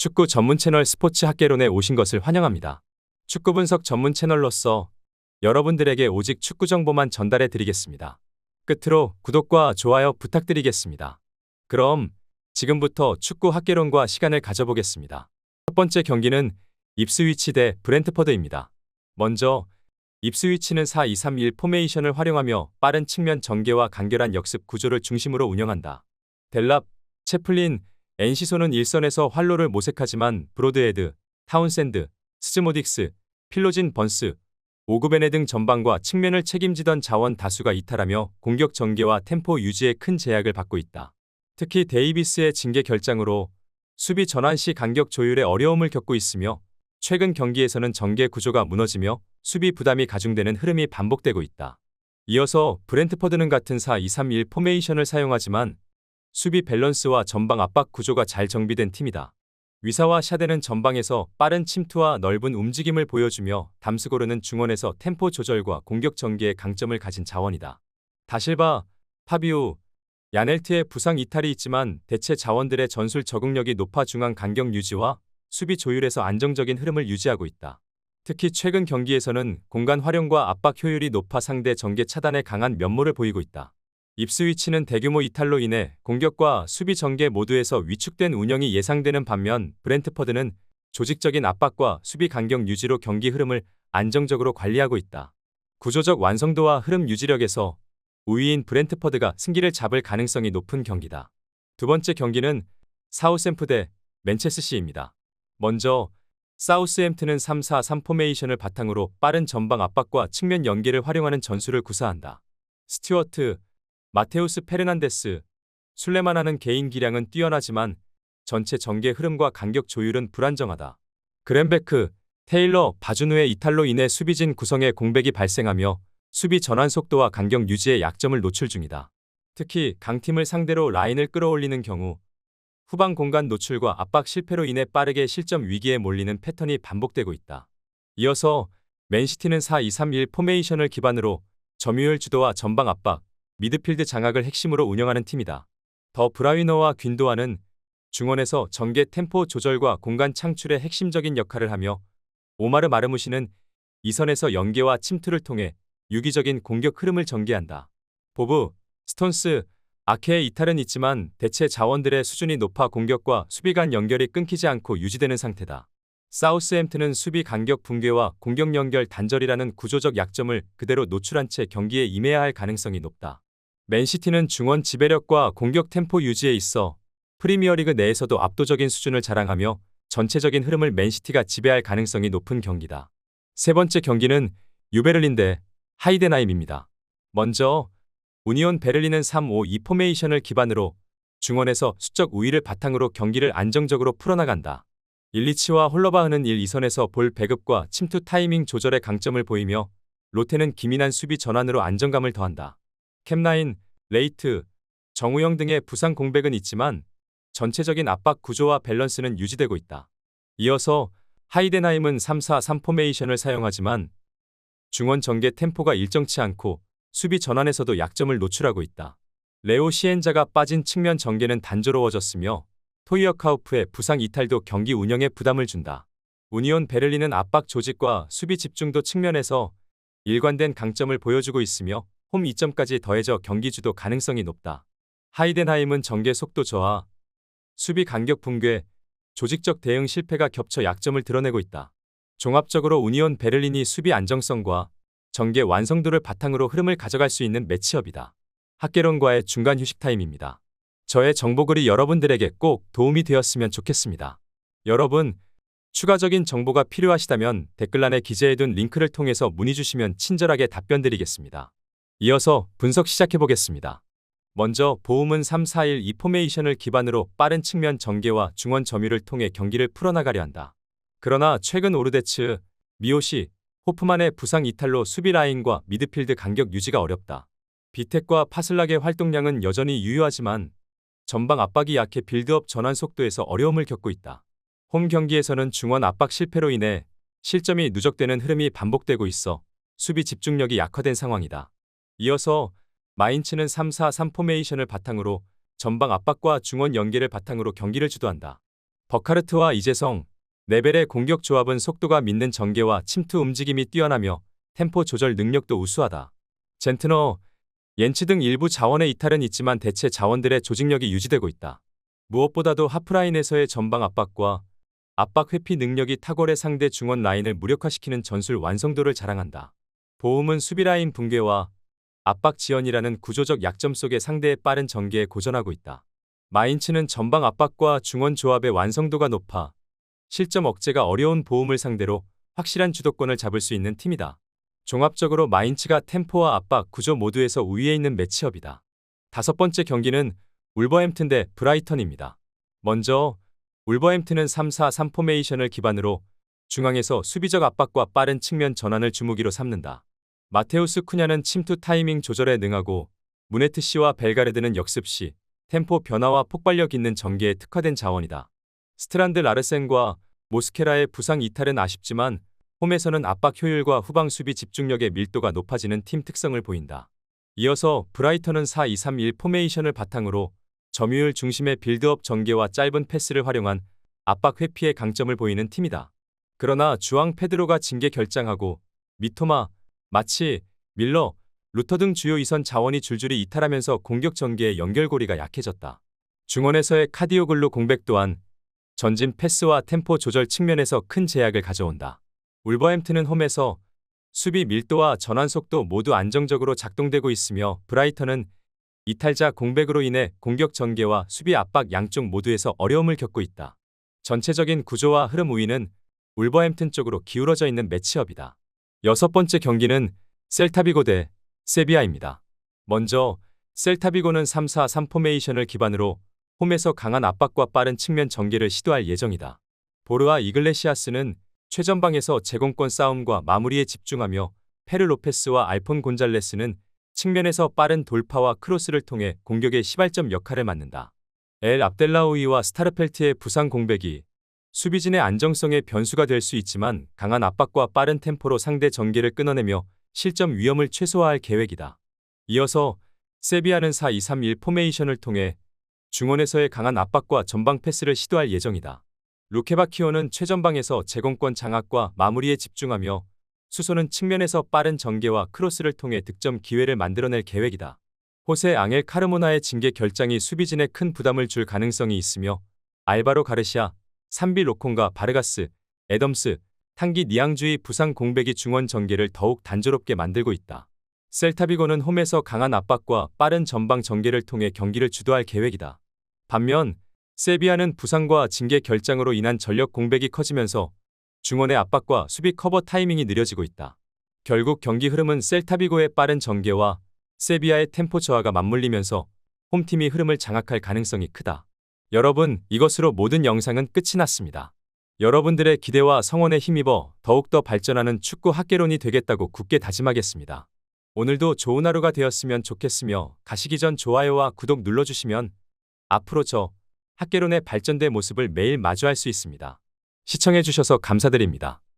축구 전문 채널 스포츠 학개론에 오신 것을 환영합니다. 축구 분석 전문 채널로서 여러분들에게 오직 축구 정보만 전달해 드리겠습니다. 끝으로 구독과 좋아요 부탁드리겠습니다. 그럼 지금부터 축구 학개론과 시간을 가져보겠습니다. 첫 번째 경기는 입스위치 대 브렌트퍼드입니다. 먼저 입스위치는 4-2-3-1 포메이션을 활용하며 빠른 측면 전개와 간결한 역습 구조를 중심으로 운영한다. 델랍, 채플린, 엔시소는 일선에서 활로를 모색하지만 브로드헤드, 타운샌드, 스즈모딕스, 필로진 번스, 오그베네 등 전방과 측면을 책임지던 자원 다수가 이탈하며 공격 전개와 템포 유지에 큰 제약을 받고 있다. 특히 데이비스의 징계 결장으로 수비 전환 시 간격 조율에 어려움을 겪고 있으며 최근 경기에서는 전개 구조가 무너지며 수비 부담이 가중되는 흐름이 반복되고 있다. 이어서 브렌트퍼드는 같은 4-2-3-1 포메이션을 사용하지만 수비 밸런스와 전방 압박 구조가 잘 정비된 팀이다. 위사와 샤데는 전방에서 빠른 침투와 넓은 움직임을 보여주며 담스고르는 중원에서 템포 조절과 공격 전개의 강점을 가진 자원이다. 다실바, 파비우, 야넬트의 부상 이탈이 있지만 대체 자원들의 전술 적응력이 높아 중앙 간격 유지와 수비 조율에서 안정적인 흐름을 유지하고 있다. 특히 최근 경기에서는 공간 활용과 압박 효율이 높아 상대 전개 차단에 강한 면모를 보이고 있다. 입스위치는 대규모 이탈로 인해 공격과 수비 전개 모두에서 위축된 운영이 예상되는 반면 브렌트퍼드는 조직적인 압박과 수비 간격 유지로 경기 흐름을 안정적으로 관리하고 있다. 구조적 완성도와 흐름 유지력에서 우위인 브렌트퍼드가 승기를 잡을 가능성이 높은 경기다. 두 번째 경기는 사우샘프 대 맨체스시티입니다. 먼저 사우스햄튼은 3-4-3 포메이션을 바탕으로 빠른 전방 압박과 측면 연계를 활용하는 전술을 구사한다. 스튜어트, 마테우스 페르난데스, 술레마나는 개인 기량은 뛰어나지만 전체 전개 흐름과 간격 조율은 불안정하다. 그랜베크, 테일러, 바주누의 이탈로 인해 수비진 구성에 공백이 발생하며 수비 전환 속도와 간격 유지에 약점을 노출 중이다. 특히 강팀을 상대로 라인을 끌어올리는 경우 후방 공간 노출과 압박 실패로 인해 빠르게 실점 위기에 몰리는 패턴이 반복되고 있다. 이어서 맨시티는 4-2-3-1 포메이션을 기반으로 점유율 주도와 전방 압박, 미드필드 장악을 핵심으로 운영하는 팀이다. 더 브라위너와 귄도아는 중원에서 전개 템포 조절과 공간 창출의 핵심적인 역할을 하며 오마르 마르무시는 이선에서 연계와 침투를 통해 유기적인 공격 흐름을 전개한다. 보브, 스톤스, 아케의 이탈은 있지만 대체 자원들의 수준이 높아 공격과 수비 간 연결이 끊기지 않고 유지되는 상태다. 사우스햄튼은 수비 간격 붕괴와 공격 연결 단절이라는 구조적 약점을 그대로 노출한 채 경기에 임해야 할 가능성이 높다. 맨시티는 중원 지배력과 공격 템포 유지에 있어 프리미어리그 내에서도 압도적인 수준을 자랑하며 전체적인 흐름을 맨시티가 지배할 가능성이 높은 경기다. 세 번째 경기는 유베를린 대 하이덴하임입니다. 먼저 우니온 베를린은 3-5-2 포메이션을 기반으로 중원에서 수적 우위를 바탕으로 경기를 안정적으로 풀어나간다. 일리치와 홀러바흐는 1-2선에서 볼 배급과 침투 타이밍 조절의 강점을 보이며 로테는 기민한 수비 전환으로 안정감을 더한다. 캡라인, 레이트, 정우영 등의 부상 공백은 있지만 전체적인 압박 구조와 밸런스는 유지되고 있다. 이어서 하이덴하임은 3-4-3 포메이션을 사용하지만 중원 전개 템포가 일정치 않고 수비 전환에서도 약점을 노출하고 있다. 레오 시엔자가 빠진 측면 전개는 단조로워졌으며 토이어 카우프의 부상 이탈도 경기 운영에 부담을 준다. 우니온 베를린은 압박 조직과 수비 집중도 측면에서 일관된 강점을 보여주고 있으며 홈 2점까지 더해져 경기 주도 가능성이 높다. 하이덴하임은 전개 속도 저하, 수비 간격 붕괴, 조직적 대응 실패가 겹쳐 약점을 드러내고 있다. 종합적으로 우니온 베를린이 수비 안정성과 전개 완성도를 바탕으로 흐름을 가져갈 수 있는 매치업이다. 학개론과의 중간 휴식 타임입니다. 저의 정보글이 여러분들에게 꼭 도움이 되었으면 좋겠습니다. 여러분, 추가적인 정보가 필요하시다면 댓글란에 기재해둔 링크를 통해서 문의 주시면 친절하게 답변드리겠습니다. 이어서 분석 시작해보겠습니다. 먼저 보움은 3-4-1-2 포메이션을 기반으로 빠른 측면 전개와 중원 점유를 통해 경기를 풀어나가려 한다. 그러나 최근 오르데츠, 미오시, 호프만의 부상 이탈로 수비 라인과 미드필드 간격 유지가 어렵다. 비텍과 파슬락의 활동량은 여전히 유효하지만 전방 압박이 약해 빌드업 전환 속도에서 어려움을 겪고 있다. 홈 경기에서는 중원 압박 실패로 인해 실점이 누적되는 흐름이 반복되고 있어 수비 집중력이 약화된 상황이다. 이어서 마인츠는 3-4-3 포메이션을 바탕으로 전방 압박과 중원 연계를 바탕으로 경기를 주도한다. 버카르트와 이재성, 네벨의 공격 조합은 속도가 믿는 전개와 침투 움직임이 뛰어나며 템포 조절 능력도 우수하다. 젠트너, 옌츠 등 일부 자원의 이탈은 있지만 대체 자원들의 조직력이 유지되고 있다. 무엇보다도 하프라인에서의 전방 압박과 압박 회피 능력이 탁월해 상대 중원 라인을 무력화시키는 전술 완성도를 자랑한다. 보움은 수비라인 붕괴와 압박 지연이라는 구조적 약점 속에 상대의 빠른 전개에 고전하고 있다. 마인츠는 전방 압박과 중원 조합의 완성도가 높아 실점 억제가 어려운 보움을 상대로 확실한 주도권을 잡을 수 있는 팀이다. 종합적으로 마인츠가 템포와 압박 구조 모두에서 우위에 있는 매치업이다. 다섯 번째 경기는 울버햄튼 대 브라이턴입니다. 먼저 울버햄튼은 3-4-3 포메이션을 기반으로 중앙에서 수비적 압박과 빠른 측면 전환을 주무기로 삼는다. 마테우스 쿠냐는 침투 타이밍 조절에 능하고 무네트 씨와 벨가레드는 역습 시 템포 변화와 폭발력 있는 전개에 특화된 자원이다. 스트란드 라르센과 모스케라의 부상 이탈은 아쉽지만 홈에서는 압박 효율과 후방 수비 집중력의 밀도가 높아지는 팀 특성을 보인다. 이어서 브라이턴은 4-2-3-1 포메이션을 바탕으로 점유율 중심의 빌드업 전개와 짧은 패스를 활용한 압박 회피의 강점을 보이는 팀이다. 그러나 주앙 페드로가 징계 결장하고 미토마, 마치, 밀러, 루터 등 주요 이선 자원이 줄줄이 이탈하면서 공격 전개의 연결고리가 약해졌다. 중원에서의 카디오글루 공백 또한 전진 패스와 템포 조절 측면에서 큰 제약을 가져온다. 울버햄튼은 홈에서 수비 밀도와 전환 속도 모두 안정적으로 작동되고 있으며 브라이턴은 이탈자 공백으로 인해 공격 전개와 수비 압박 양쪽 모두에서 어려움을 겪고 있다. 전체적인 구조와 흐름 우위는 울버햄튼 쪽으로 기울어져 있는 매치업이다. 여섯 번째 경기는 셀타비고 대 세비야입니다. 먼저 셀타비고는 3-4-3 포메이션을 기반으로 홈에서 강한 압박과 빠른 측면 전개를 시도할 예정이다. 보르아 이글레시아스는 최전방에서 제공권 싸움과 마무리에 집중하며 페르 로페스와 알폰 곤잘레스는 측면에서 빠른 돌파와 크로스를 통해 공격의 시발점 역할을 맡는다. 엘 압델라우이와 스타르펠트의 부상 공백이 수비진의 안정성의 변수가 될 수 있지만 강한 압박과 빠른 템포로 상대 전개를 끊어내며 실점 위험을 최소화할 계획이다. 이어서 세비야는 4-2-3-1 포메이션을 통해 중원에서의 강한 압박과 전방 패스를 시도할 예정이다. 루케바키오는 최전방에서 제공권 장악과 마무리에 집중하며 수소는 측면에서 빠른 전개와 크로스를 통해 득점 기회를 만들어낼 계획이다. 호세 앙헬 카르모나의 징계 결장이 수비진에 큰 부담을 줄 가능성이 있으며 알바로 가르시아, 산비 로콘과 바르가스, 애덤스, 탄기 니앙주의 부상 공백이 중원 전개를 더욱 단조롭게 만들고 있다. 셀타비고는 홈에서 강한 압박과 빠른 전방 전개를 통해 경기를 주도할 계획이다. 반면 세비야는 부상과 징계 결장으로 인한 전력 공백이 커지면서 중원의 압박과 수비 커버 타이밍이 느려지고 있다. 결국 경기 흐름은 셀타비고의 빠른 전개와 세비야의 템포 저하가 맞물리면서 홈팀이 흐름을 장악할 가능성이 크다. 여러분, 이것으로 모든 영상은 끝이 났습니다. 여러분들의 기대와 성원에 힘입어 더욱더 발전하는 축구 학개론이 되겠다고 굳게 다짐하겠습니다. 오늘도 좋은 하루가 되었으면 좋겠으며 가시기 전 좋아요와 구독 눌러주시면 앞으로 저 학개론의 발전된 모습을 매일 마주할 수 있습니다. 시청해주셔서 감사드립니다.